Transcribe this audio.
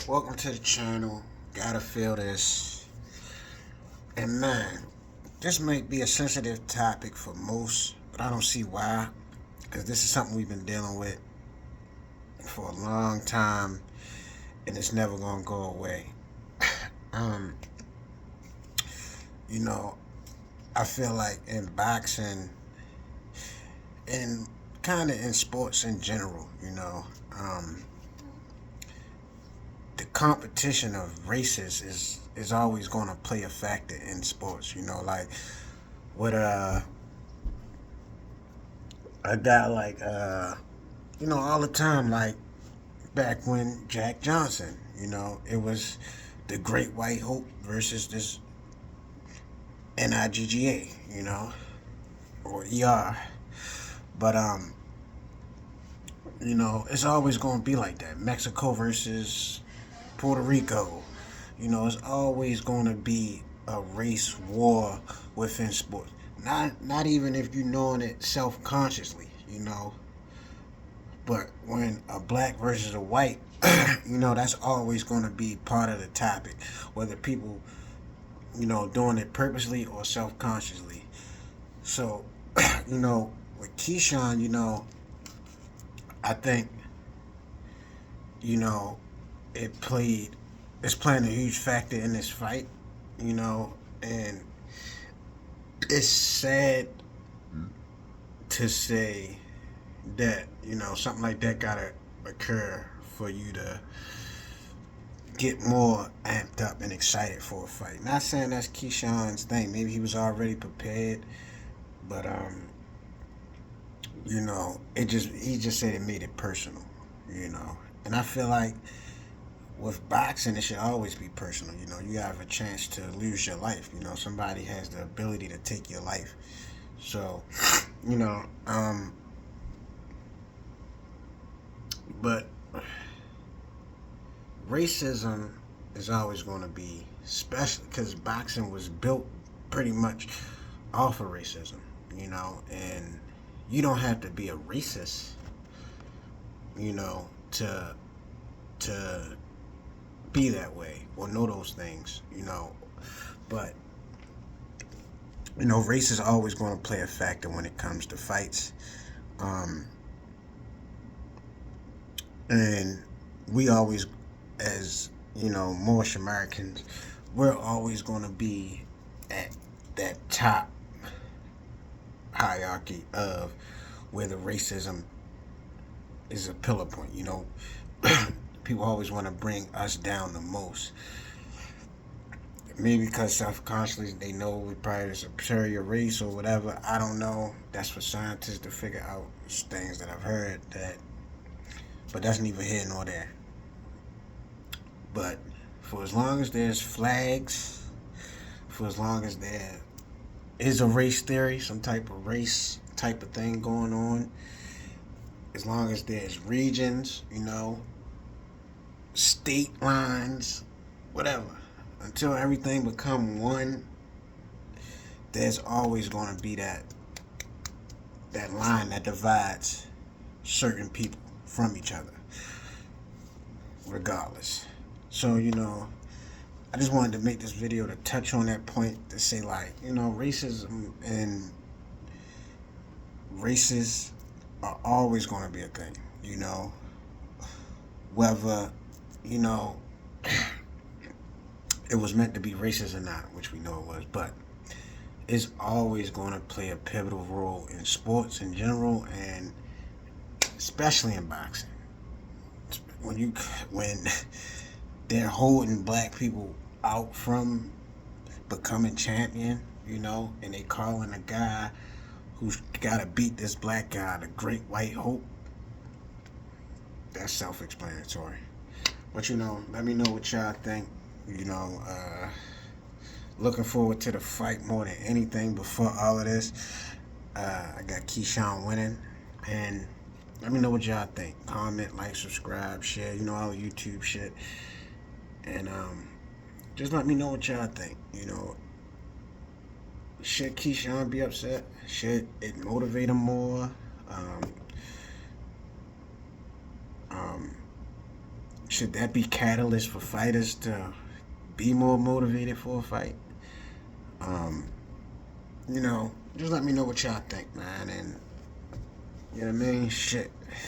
Welcome to the channel. Gotta feel this. And man, this might be a sensitive topic for most, but I don't see why. Because this is something we've been dealing with for a long time, and it's never gonna go away. um, you know, I feel like in boxing and kind of in sports in general, the competition of races is always going to play a factor in sports. Like with a guy like all the time, like back when Jack Johnson, it was the Great White Hope versus this NIGGA, or ER. But it's always going to be like that. Mexico versus Puerto Rico. It's always going to be a race war within sports. Not even if you're knowing it self-consciously, But when a black versus a white, that's always going to be part of the topic. Whether people, doing it purposely or self-consciously. So, with Keyshawn, I think, you know, it played it's playing a huge factor in this fight, and it's sad to say that, something like that gotta occur for you to get more amped up and excited for a fight. Not saying that's Keyshawn's thing. Maybe he was already prepared, but he just said it made it personal, And I feel like with boxing, it should always be personal. You have a chance to lose your life. Somebody has the ability to take your life. So, you know, um, but racism is always going to be special because boxing was built pretty much off of racism, and you don't have to be a racist, to be that way or know those things, But race is always going to play a factor when it comes to fights, um, and we always, as Moorish Americans, we're always going to be at that top hierarchy of where the racism is a pillar point. People always want to bring us down the most. Maybe because self-consciously they know we're probably a superior race or whatever. I don't know. That's for scientists to figure out. It's things that I've heard that, but that's neither here nor there. But for as long as there's flags, for as long as there is a race theory, some type of race type of thing going on, as long as there's regions, state lines, whatever, until everything become one, there's always going to be that line that divides certain people from each other, regardless. So, I just wanted to make this video to touch on that point, to say, like, racism and races are always going to be a thing, whether, it was meant to be racist or not, which we know it was, but it's always going to play a pivotal role in sports in general, and especially in boxing. When they're holding black people out from becoming champion, and they calling a guy who's got to beat this black guy the Great White Hope, that's self-explanatory. But let me know what y'all think. Looking forward to the fight more than anything. Before all of this, I got Keyshawn winning, and let me know what y'all think. Comment, like, subscribe, share, all the YouTube shit, and just let me know what y'all think. Should Keyshawn be upset? Should it motivate him more? Um, um, Should that be catalyst for fighters to be more motivated for a fight? Um, just let me know what y'all think, man. And you know what I mean? Shit.